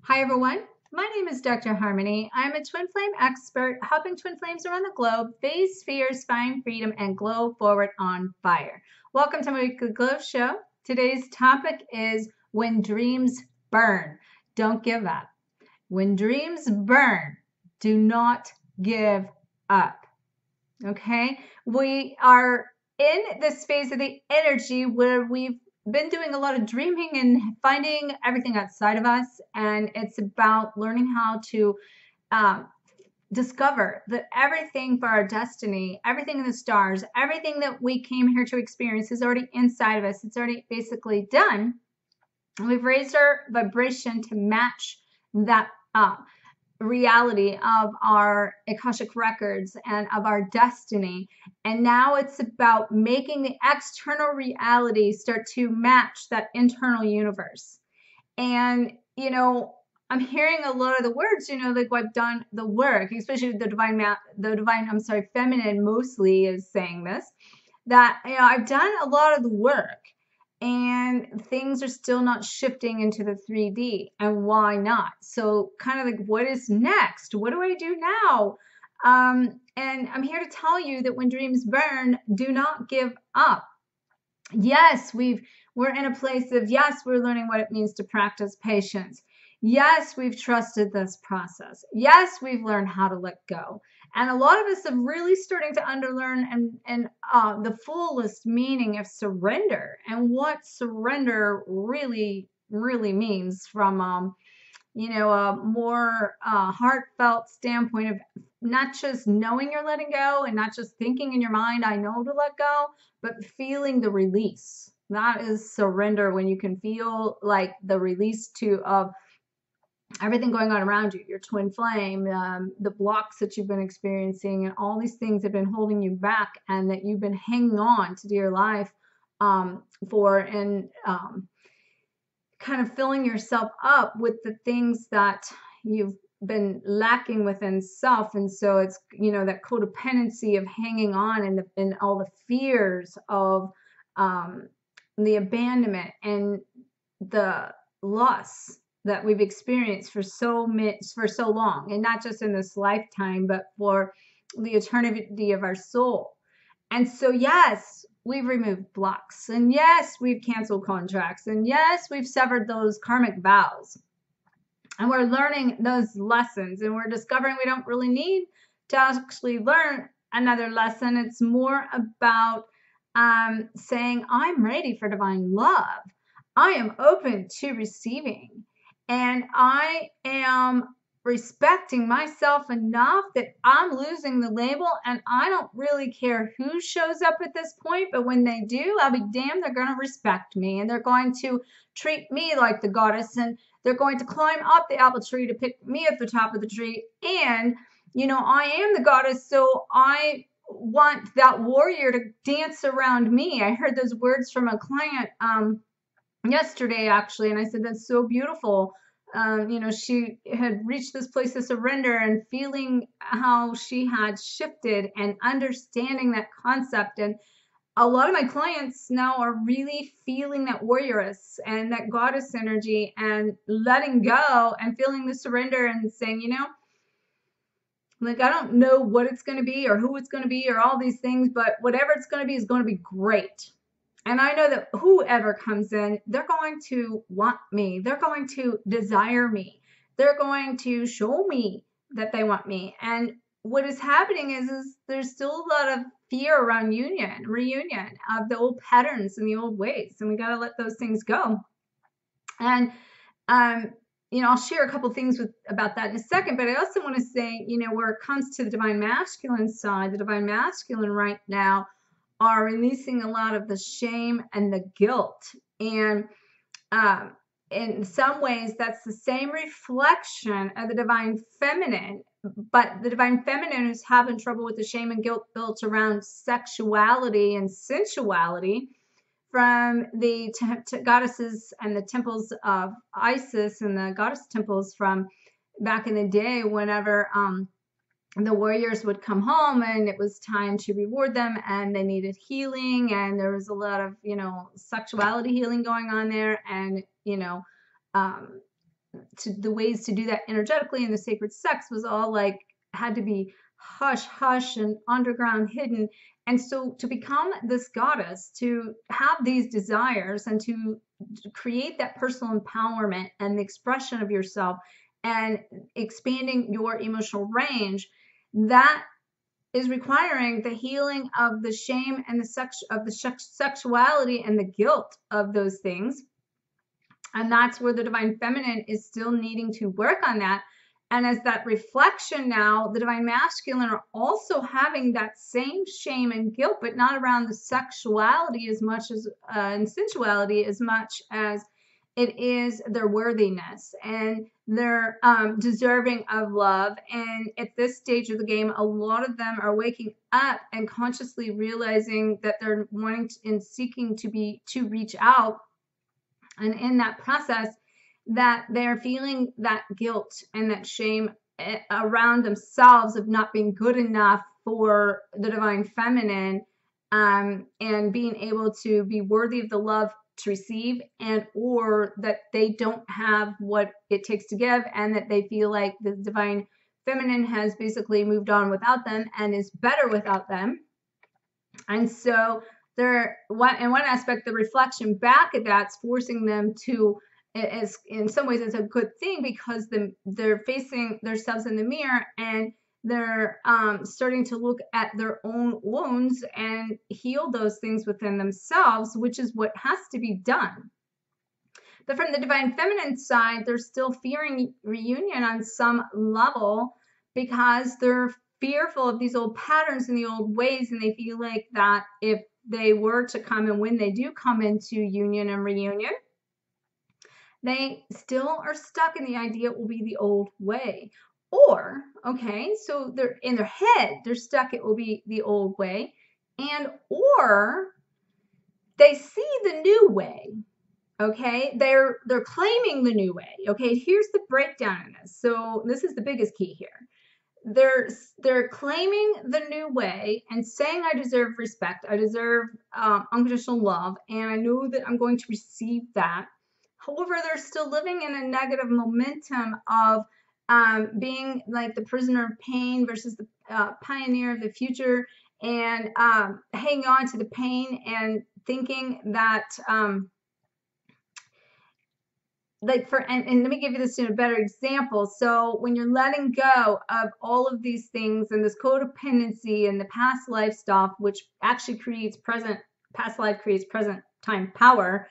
Hi everyone, my name is Dr. Harmony. I'm a twin flame expert helping twin flames around the globe face fears, find freedom, and glow forward on fire. Welcome to my weekly glow show. Today's topic is when dreams burn. Don't give up. When dreams burn, do not give up. Okay? We are in this phase of the energy where we've been doing a lot of dreaming and finding everything outside of us, and it's about learning how to discover that everything for our destiny, everything in the stars, everything that we came here to experience is already inside of us. It's already basically done. We've raised our vibration to match that reality of our Akashic records and of our destiny. And now it's about making the external reality start to match that internal universe. And, I'm hearing a lot of the words, like I've done the work, especially the feminine mostly is saying this, that, I've done a lot of the work and things are still not shifting into the 3D. And why not? So kind of like, what is next? What do I do now? And I'm here to tell you that when dreams burn, do not give up. Yes, we're in a place of, yes, we're learning what it means to practice patience. Yes, we've trusted this process. Yes, we've learned how to let go. And a lot of us are really starting to underlearn and the fullest meaning of surrender and what surrender really, really means from, a more heartfelt standpoint of not just knowing you're letting go and not just thinking in your mind, I know to let go, but feeling the release. That is surrender, when you can feel like the release of everything going on around you, your twin flame, the blocks that you've been experiencing, and all these things have been holding you back and that you've been hanging on to dear life for, and kind of filling yourself up with the things that you've been lacking within self. And so it's, that codependency of hanging on and all the fears of the abandonment and the loss that we've experienced for so long, and not just in this lifetime, but for the eternity of our soul. And so, yes, we've removed blocks, and yes, we've canceled contracts, and yes, we've severed those karmic vows, and we're learning those lessons, and we're discovering we don't really need to actually learn another lesson. It's more about saying, I'm ready for divine love. I am open to receiving. And I am respecting myself enough that I'm losing the label, and I don't really care who shows up at this point, but when they do, I'll be damned, they're going to respect me, and they're going to treat me like the goddess, and they're going to climb up the apple tree to pick me at the top of the tree. And, I am the goddess, so I want that warrior to dance around me. I heard those words from a client yesterday, actually, and I said, that's so beautiful. She had reached this place of surrender and feeling how she had shifted and understanding that concept. And a lot of my clients now are really feeling that warrioress and that goddess energy and letting go and feeling the surrender and saying, like, I don't know what it's going to be or who it's going to be or all these things, but whatever it's going to be is going to be great. And I know that whoever comes in, they're going to want me. They're going to desire me. They're going to show me that they want me. And what is happening is there's still a lot of fear around reunion of the old patterns and the old ways. And we got to let those things go. And, I'll share a couple things about that in a second. But I also want to say, where it comes to the divine masculine side, the divine masculine right now are releasing a lot of the shame and the guilt. And in some ways, that's the same reflection of the divine feminine. But the divine feminine is having trouble with the shame and guilt built around sexuality and sensuality from the goddesses and the temples of Isis and the goddess temples from back in the day, whenever the warriors would come home and it was time to reward them and they needed healing, and there was a lot of, sexuality healing going on there, and, the ways to do that energetically in the sacred sex was all like had to be hush hush and underground hidden. And so to become this goddess, to have these desires and to create that personal empowerment and the expression of yourself and expanding your emotional range, that is requiring the healing of the shame and the sexuality and the guilt of those things. And that's where the divine feminine is still needing to work on that. And as that reflection now, the divine masculine are also having that same shame and guilt, but not around the sexuality as much as and sensuality as much as it is their worthiness and their deserving of love. And at this stage of the game, a lot of them are waking up and consciously realizing that they're wanting and seeking to reach out. And in that process, that they're feeling that guilt and that shame around themselves of not being good enough for the divine feminine, and being able to be worthy of the love to receive, and or that they don't have what it takes to give, and that they feel like the divine feminine has basically moved on without them and is better without them. And so in one aspect, the reflection back at that's forcing them to, is in some ways it's a good thing, because they're facing themselves in the mirror and they're starting to look at their own wounds and heal those things within themselves, which is what has to be done. But from the divine feminine side, they're still fearing reunion on some level, because they're fearful of these old patterns and the old ways, and they feel like that if they were to come, and when they do come into union and reunion, they still are stuck in the idea it will be the old way. Or, okay, so they're in their head, they're stuck, it will be the old way, and or they see the new way. Okay, they're claiming the new way. Okay, here's the breakdown in this. So this is the biggest key here. They're claiming the new way and saying, I deserve respect, I deserve unconditional love, and I know that I'm going to receive that. However, they're still living in a negative momentum of being like the prisoner of pain versus the pioneer of the future, and hanging on to the pain and thinking that and let me give you this in a better example. So when you're letting go of all of these things and this codependency and the past life stuff, which actually creates past life creates present time power,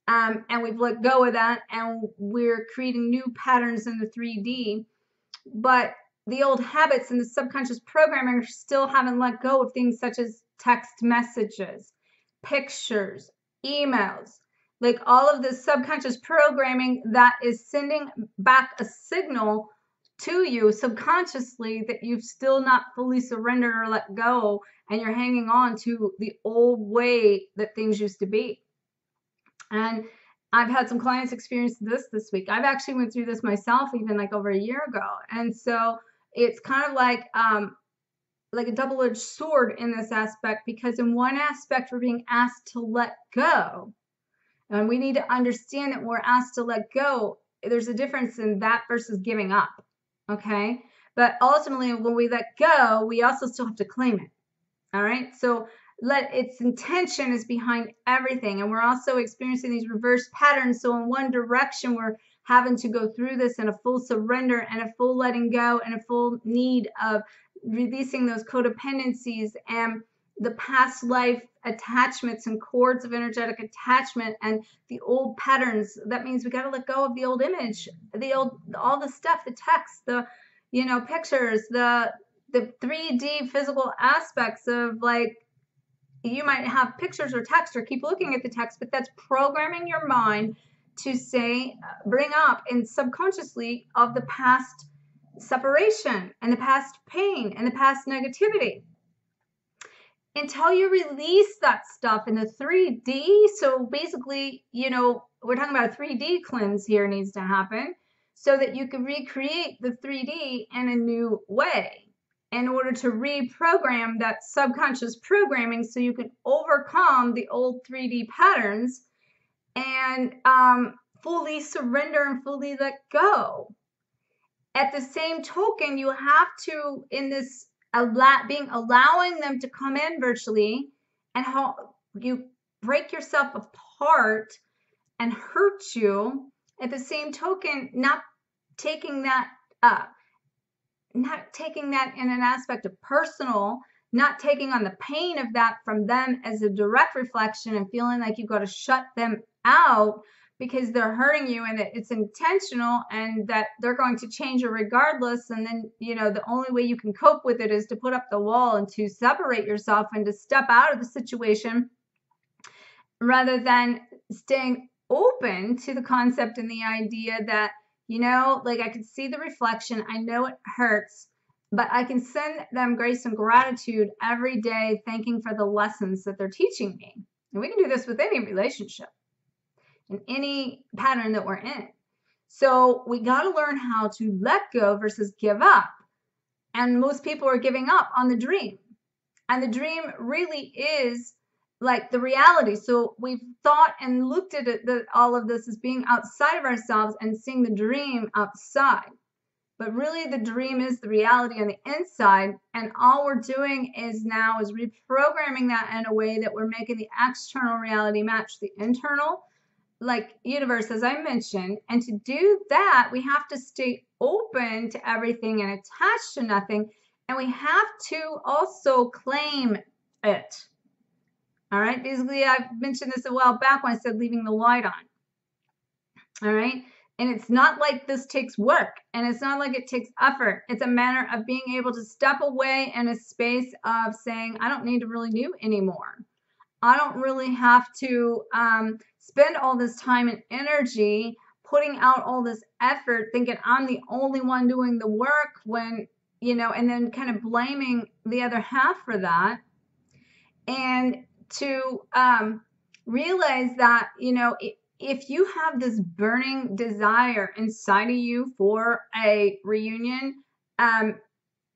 and we've let go of that, and we're creating new patterns in the 3D, but the old habits and the subconscious programming still haven't let go of things such as text messages, pictures, emails, like all of this subconscious programming that is sending back a signal to you subconsciously that you've still not fully surrendered or let go, and you're hanging on to the old way that things used to be. And I've had some clients experience this week. I've actually went through this myself even like over a year ago. And so it's kind of like a double-edged sword in this aspect, because in one aspect we're being asked to let go. And we need to understand that when we're asked to let go, there's a difference in that versus giving up. Okay? But ultimately, when we let go, we also still have to claim it. All right? So its intention is behind everything. And we're also experiencing these reverse patterns. So in one direction, we're having to go through this in a full surrender and a full letting go and a full need of releasing those codependencies and the past life attachments and cords of energetic attachment and the old patterns. That means we got to let go of the old image, all the stuff, the text, the pictures, the 3D physical aspects of, like, you might have pictures or text or keep looking at the text, but that's programming your mind to say, bring up and subconsciously of the past separation and the past pain and the past negativity. Until you release that stuff in the 3D, so basically, we're talking about a 3D cleanse here needs to happen so that you can recreate the 3D in a new way in order to reprogram that subconscious programming so you can overcome the old 3D patterns and fully surrender and fully let go. At the same token, you have to, in this allowing them to come in virtually, and how you break yourself apart and hurt you. At the same token, not taking that in an aspect of personal, not taking on the pain of that from them as a direct reflection and feeling like you've got to shut them out because they're hurting you and that it's intentional and that they're going to change you regardless. And then, the only way you can cope with it is to put up the wall and to separate yourself and to step out of the situation rather than staying open to the concept and the idea that, I can see the reflection. I know it hurts, but I can send them grace and gratitude every day, thanking for the lessons that they're teaching me. And we can do this with any relationship and any pattern that we're in. So we got to learn how to let go versus give up. And most people are giving up on the dream. And the dream really is like the reality. So we've thought and looked at it, that all of this as being outside of ourselves and seeing the dream outside. But really the dream is the reality on the inside. And all we're doing is reprogramming that in a way that we're making the external reality match the internal, like universe, as I mentioned. And to do that, we have to stay open to everything and attached to nothing. And we have to also claim it. All right. Basically, I mentioned this a while back when I said leaving the light on. All right. And it's not like this takes work, and it's not like it takes effort. It's a matter of being able to step away in a space of saying, I don't need to really do anymore. I don't really have to spend all this time and energy putting out all this effort thinking I'm the only one doing the work when, and then kind of blaming the other half for that. And to realize that, if you have this burning desire inside of you for a reunion,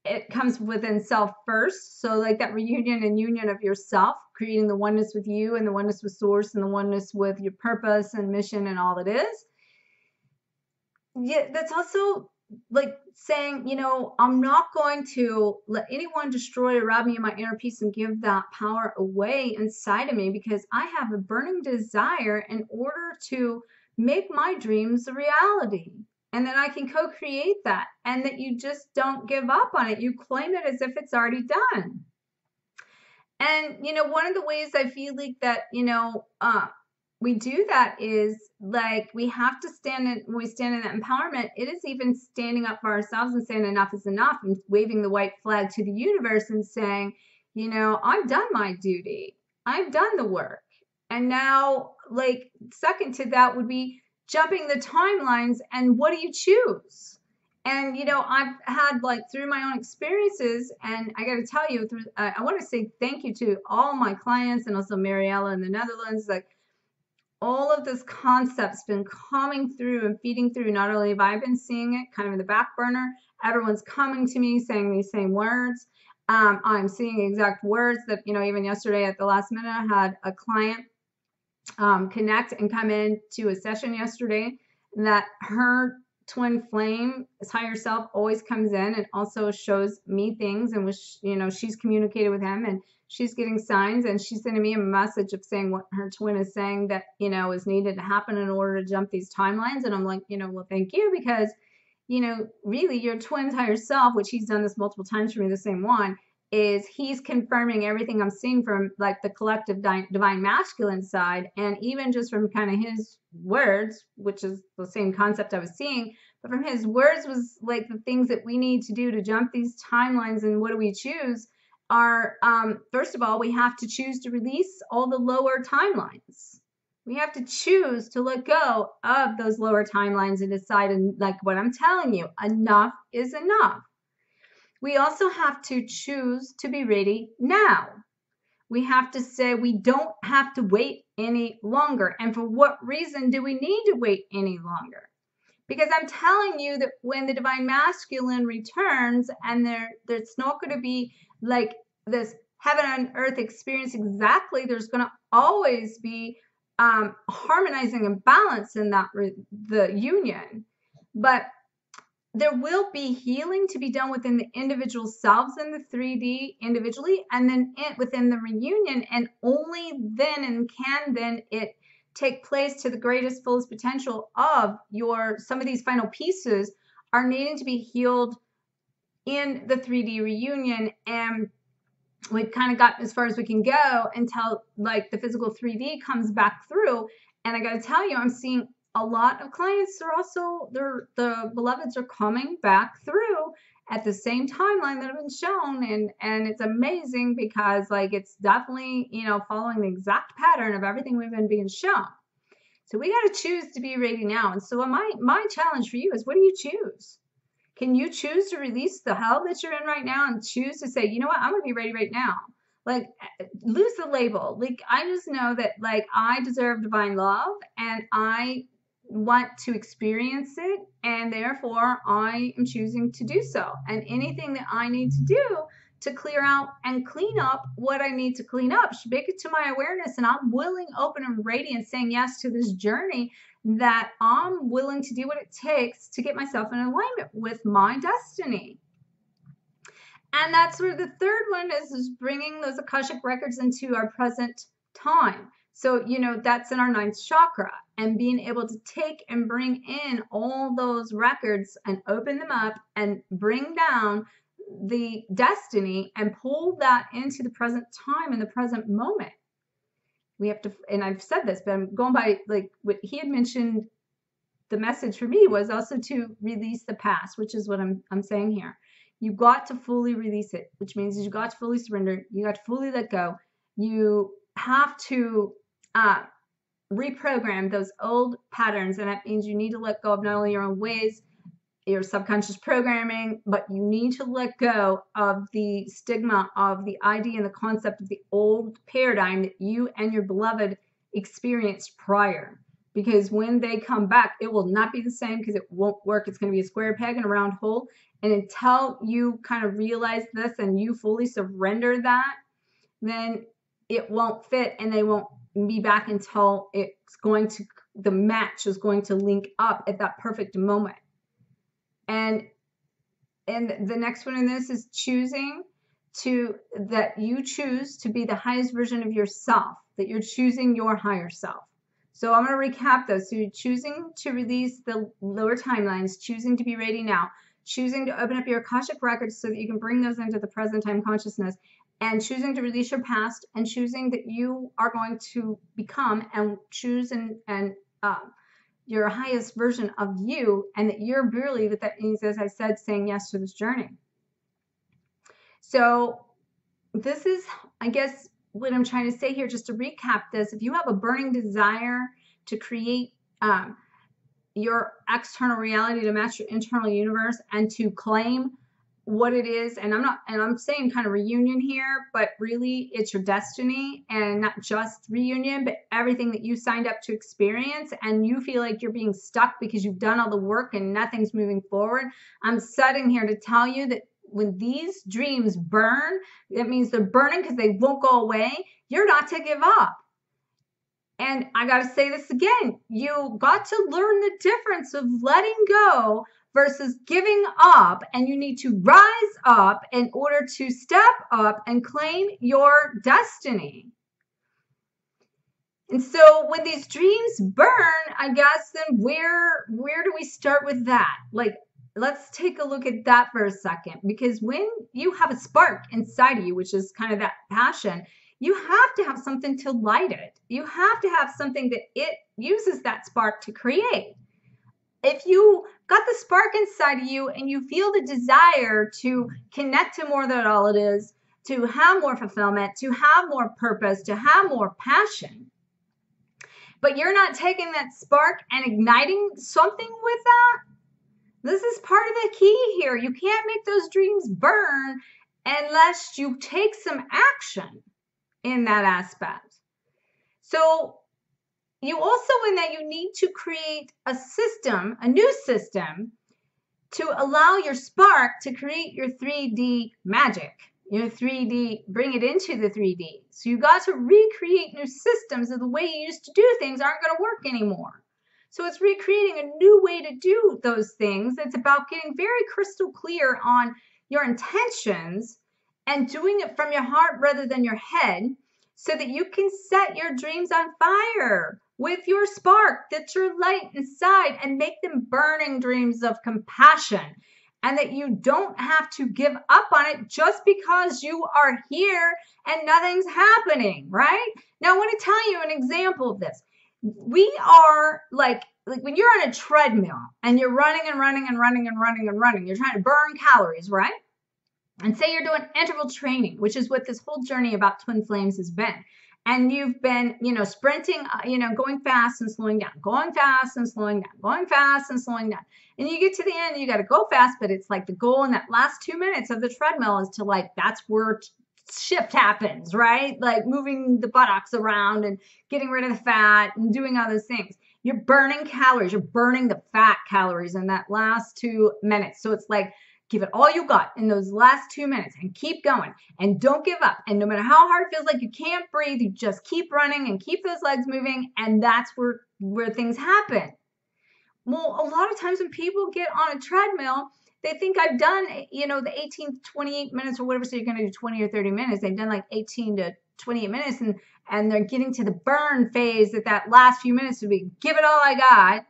it comes within self first. So like that reunion and union of yourself, creating the oneness with you and the oneness with source and the oneness with your purpose and mission and all that is. Yeah, that's also like saying, I'm not going to let anyone destroy or rob me of my inner peace and give that power away inside of me, because I have a burning desire in order to make my dreams a reality. And then I can co-create that, and that you just don't give up on it. You claim it as if it's already done. And, one of the ways I feel like that, we do that is like we have to when we stand in that empowerment, it is even standing up for ourselves and saying enough is enough and waving the white flag to the universe and saying, I've done my duty. I've done the work. And now, like, second to that would be jumping the timelines, and what do you choose? And, I've had through my own experiences, and I got to tell you, I want to say thank you to all my clients and also Mariella in the Netherlands. All of this concept's been coming through and feeding through. Not only have I been seeing it kind of in the back burner, everyone's coming to me saying these same words. I'm seeing exact words that, even yesterday at the last minute, I had a client connect and come in to a session yesterday that her twin flame, his higher self, always comes in and also shows me things, and she's communicated with him and she's getting signs, and she's sending me a message of saying what her twin is saying that is needed to happen in order to jump these timelines. And I'm like, well, thank you, because really your twin's higher self, which he's done this multiple times for me, the same one, is he's confirming everything I'm seeing from the collective divine masculine side, and even just from kind of his words, which is the same concept I was seeing, but from his words was like the things that we need to do to jump these timelines. And what do we choose are, first of all, we have to choose to release all the lower timelines. We have to choose to let go of those lower timelines and decide, and like what I'm telling you, enough is enough. We also have to choose to be ready now. We have to say we don't have to wait any longer. And for what reason do we need to wait any longer? Because I'm telling you that when the divine masculine returns, and there's not going to be like this heaven on earth experience exactly, there's going to always be harmonizing and balance in that the union. But there will be healing to be done within the individual selves in the 3D individually, and then within the reunion, and only then and can then it take place to the greatest, fullest potential of some of these final pieces are needing to be healed in the 3D reunion. And we've kind of got as far as we can go until like the physical 3D comes back through. And I got to tell you, I'm seeing a lot of clients are also, the beloveds are coming back through at the same timeline that have been shown. And it's amazing because like, it's definitely, you know, following the exact pattern of everything we've been being shown. So we got to choose to be ready now. And so my challenge for you is, what do you choose? Can you choose to release the hell that you're in right now and choose to say, you know what, I'm going to be ready right now? Like, lose the label. Like, I just know that like I deserve divine love and I want to experience it, and therefore I am choosing to do so. And anything that I need to do to clear out and clean up what I need to clean up should make it to my awareness, and I'm willing, open, and ready, and saying yes to this journey, that I'm willing to do what it takes to get myself in alignment with my destiny. And that's where the third one is bringing those Akashic records into our present time. So, you know, that's in our 9th chakra, and being able to take and bring in all those records and open them up and bring down the destiny and pull that into the present time and the present moment. We have to, and I've said this, but I'm going by like what he had mentioned. The message for me was also to release the past, which is what I'm saying here. You got to fully release it, which means you got to fully surrender. You got to fully let go. You have to reprogram those old patterns, and that means you need to let go of not only your own ways, your subconscious programming, but you need to let go of the stigma of the idea and the concept of the old paradigm that you and your beloved experienced prior. Because when they come back, it will not be the same, because it won't work. It's going to be a square peg in a round hole. And until you kind of realize this and you fully surrender that, then it won't fit, and they won't be back until the match is going to link up at that perfect moment. And the next one in this is that you choose to be the highest version of yourself, that you're choosing your higher self. So I'm going to recap those. So you're choosing to release the lower timelines, choosing to be ready now, choosing to open up your Akashic records so that you can bring those into the present time consciousness, and choosing to release your past, and choosing that you are going to become and choose your highest version of you, and that you're really, that means, as I said, saying yes to this journey. So this is, I guess, what I'm trying to say here, just to recap this. If you have a burning desire to create your external reality to match your internal universe, and to claim what it is, and I'm saying kind of reunion here, but really it's your destiny, and not just reunion, but everything that you signed up to experience, and you feel like you're being stuck because you've done all the work and nothing's moving forward. I'm sitting here to tell you that when these dreams burn, that means they're burning because they won't go away. You're not to give up. And I got to say this again, you got to learn the difference of letting go versus giving up, and you need to rise up in order to step up and claim your destiny. And so when these dreams burn, I guess, then where do we start with that? Like, let's take a look at that for a second, because when you have a spark inside of you, which is kind of that passion, you have to have something to light it. You have to have something that it uses that spark to create. If you got the spark inside of you and you feel the desire to connect to more than all it is, to have more fulfillment, to have more purpose, to have more passion, but you're not taking that spark and igniting something with that, this is part of the key here. You can't make those dreams burn unless you take some action in that aspect. So you also, in that, you need to create a system, a new system, to allow your spark to create your 3D magic, your 3D, bring it into the 3D. So you got to recreate new systems, of the way you used to do things aren't going to work anymore. So it's recreating a new way to do those things. It's about getting very crystal clear on your intentions and doing it from your heart rather than your head, so that you can set your dreams on fire with your spark, that's your light inside, and make them burning dreams of compassion. And that you don't have to give up on it just because you are here and nothing's happening, right? Now, I want to tell you an example of this. We are like when you're on a treadmill and you're running and running and running and running and running, you're trying to burn calories, right? And say you're doing interval training, which is what this whole journey about twin flames has been. And you've been, sprinting, going fast and slowing down, going fast and slowing down, going fast and slowing down. And you get to the end, you got to go fast, but it's like the goal in that last 2 minutes of the treadmill is to, like, that's where shift happens, right? Like moving the buttocks around and getting rid of the fat and doing all those things. You're burning calories. You're burning the fat calories in that last 2 minutes. So it's like, give it all you got in those last 2 minutes and keep going and don't give up. And no matter how hard it feels like you can't breathe, you just keep running and keep those legs moving. And that's where things happen. Well, a lot of times when people get on a treadmill, they think I've done, the 18 to 28 minutes or whatever. So you're going to do 20 or 30 minutes. They've done like 18 to 28 minutes and they're getting to the burn phase at that last few minutes to be, give it all I got.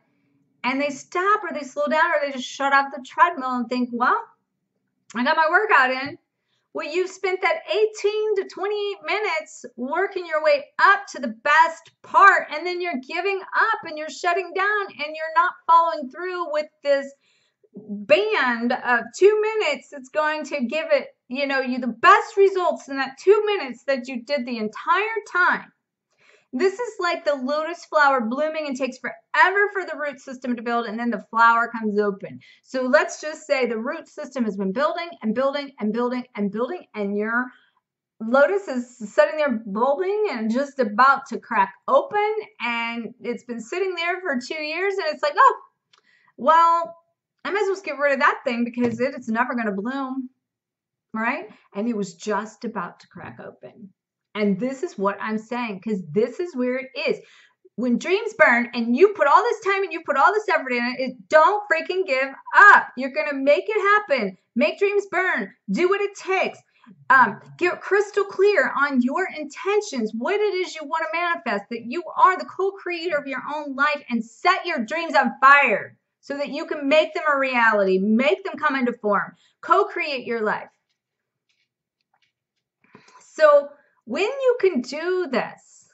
And they stop or they slow down or they just shut off the treadmill and think, well, I got my workout in. Well, you've spent that 18 to 28 minutes working your way up to the best part, and then you're giving up and you're shutting down and you're not following through with this band of 2 minutes. It's going to give it, you the best results in that 2 minutes that you did the entire time. This is like the lotus flower blooming and takes forever for the root system to build, and then the flower comes open. So let's just say the root system has been building and building and building and building, and your lotus is sitting there bulbing and just about to crack open, and it's been sitting there for 2 years, and it's like, oh, well, I might as well get rid of that thing because it's never going to bloom, right? And it was just about to crack open. And this is what I'm saying, because this is where it is. When dreams burn and you put all this time and you put all this effort in it, don't freaking give up. You're going to make it happen. Make dreams burn. Do what it takes. Get crystal clear on your intentions, what it is you want to manifest, that you are the co-creator of your own life, and set your dreams on fire so that you can make them a reality, make them come into form, co-create your life. So when you can do this,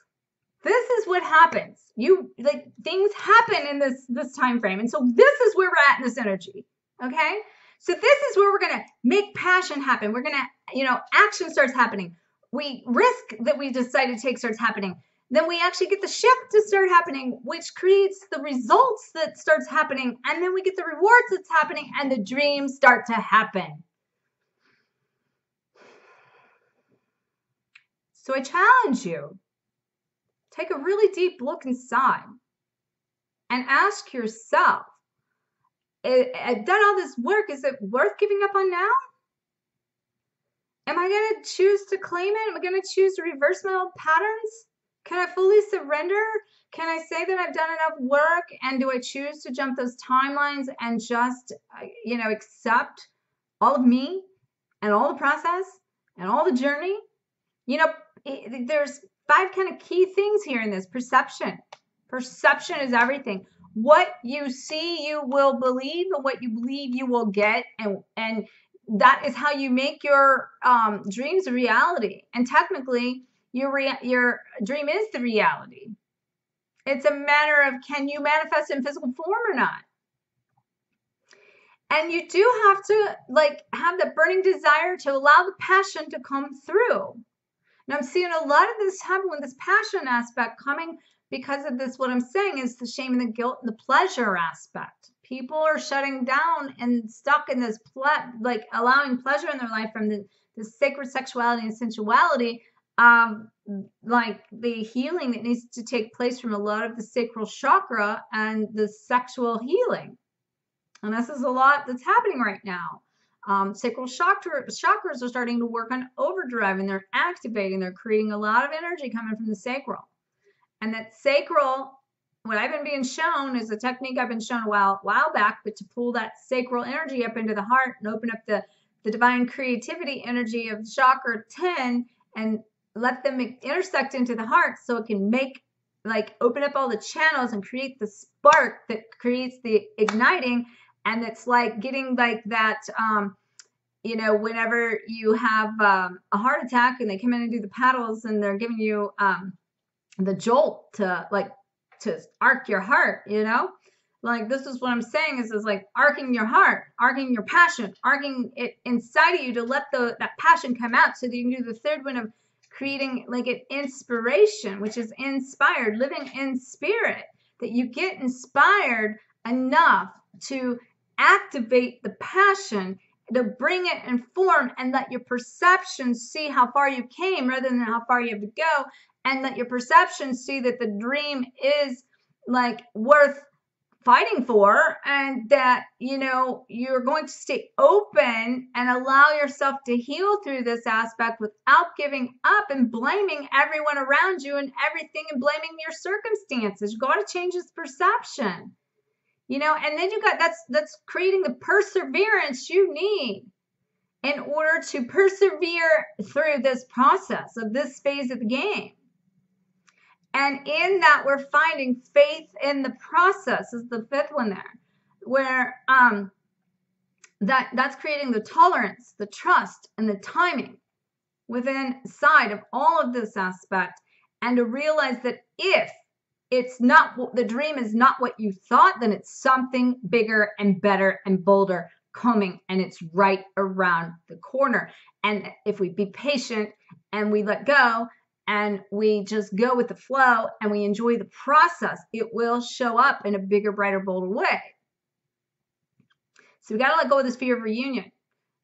this is what happens. Things happen in this time frame. And so this is where we're at in this energy. Okay? So this is where we're going to make passion happen. We're going to, action starts happening. Risk that we decide to take starts happening. Then we actually get the shift to start happening, which creates the results that starts happening. And then we get the rewards that's happening, and the dreams start to happen. So I challenge you, take a really deep look inside and ask yourself, I've done all this work. Is it worth giving up on now? Am I going to choose to claim it? Am I going to choose to reverse my old patterns? Can I fully surrender? Can I say that I've done enough work? And do I choose to jump those timelines and just, accept all of me and all the process and all the journey? There's 5 kind of key things here in this. Perception. Perception is everything. What you see, you will believe, and what you believe, you will get. And that is how you make your dreams a reality. And technically, your dream is the reality. It's a matter of, can you manifest in physical form or not? And you do have to have that burning desire to allow the passion to come through. And I'm seeing a lot of this happen with this passion aspect coming because of this. What I'm saying is the shame and the guilt and the pleasure aspect. People are shutting down and stuck in this, allowing pleasure in their life from the sacred sexuality and sensuality, the healing that needs to take place from a lot of the sacral chakra and the sexual healing. And this is a lot that's happening right now. Sacral chakras are starting to work on overdrive, and they're activating. They're creating a lot of energy coming from the sacral. And that sacral, what I've been being shown is a technique I've been shown a while back, but to pull that sacral energy up into the heart and open up the divine creativity energy of chakra 10 and let them intersect into the heart so it can make, like, open up all the channels and create the spark that creates the igniting. And it's like getting like that, you know, whenever you have a heart attack and they come in and do the paddles and they're giving you the jolt to arc your heart, you know, like this is what I'm saying is like arcing your heart, arcing your passion, arcing it inside of you to let that passion come out so that you can do the third one of creating like an inspiration, which is inspired, living in spirit, that you get inspired enough to activate the passion, to bring it in form and let your perception see how far you came rather than how far you have to go, and let your perception see that the dream is like worth fighting for, and that, you know, you're going to stay open and allow yourself to heal through this aspect without giving up and blaming everyone around you and everything and blaming your circumstances. You got to change this perception, you know, and then you got that's creating the perseverance you need in order to persevere through this process of this phase of the game. And in that, we're finding faith in the process is the fifth one there, where that's creating the tolerance, the trust, and the timing within side of all of this aspect, and to realize that if it's not, the dream is not what you thought, then it's something bigger and better and bolder coming, and it's right around the corner. And if we be patient and we let go, and we just go with the flow and we enjoy the process, it will show up in a bigger, brighter, bolder way. So we got to let go of this fear of reunion.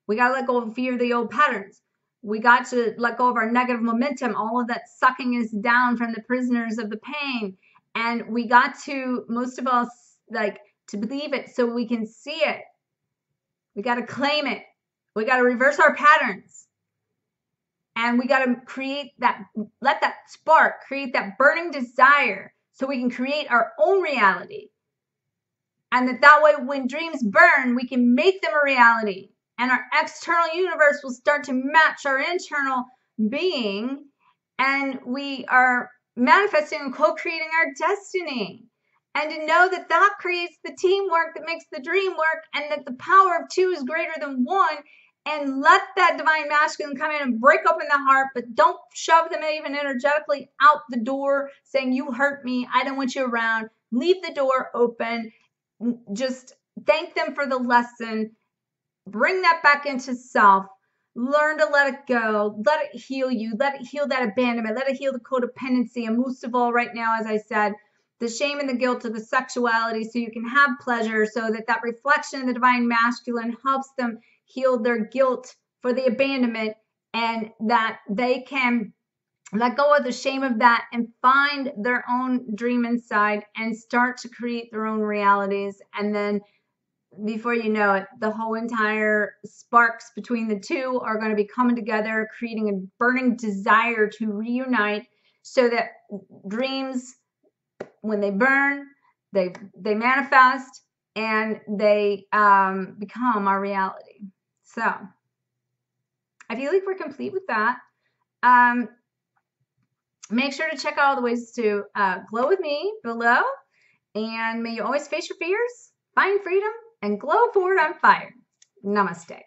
We got to let go of fear of the old patterns. We got to let go of our negative momentum, all of that sucking us down from the prisoners of the pain. And we got to, most of us, like, to believe it so we can see it. We got to claim it. We got to reverse our patterns. And we got to create that, let that spark, create that burning desire so we can create our own reality. And that way, when dreams burn, we can make them a reality. And our external universe will start to match our internal being. And we are manifesting and co-creating our destiny. And to know that that creates the teamwork that makes the dream work, and that the power of two is greater than one. And let that divine masculine come in and break open the heart, but don't shove them even energetically out the door saying, you hurt me, I don't want you around. Leave the door open. Just thank them for the lesson. Bring that back into self. Learn to let it go. Let it heal you. Let it heal that abandonment. Let it heal the codependency. And most of all, right now, as I said, the shame and the guilt of the sexuality, so you can have pleasure, so that that reflection of the divine masculine helps them heal their guilt for the abandonment, and that they can let go of the shame of that and find their own dream inside and start to create their own realities. And then before you know it, the whole entire sparks between the two are going to be coming together, creating a burning desire to reunite, so that dreams, when they burn, they manifest and they become our reality. So I feel like we're complete with that. Make sure to check out all the ways to glow with me below. And may you always face your fears, find freedom, and glow forward on fire. Namaste.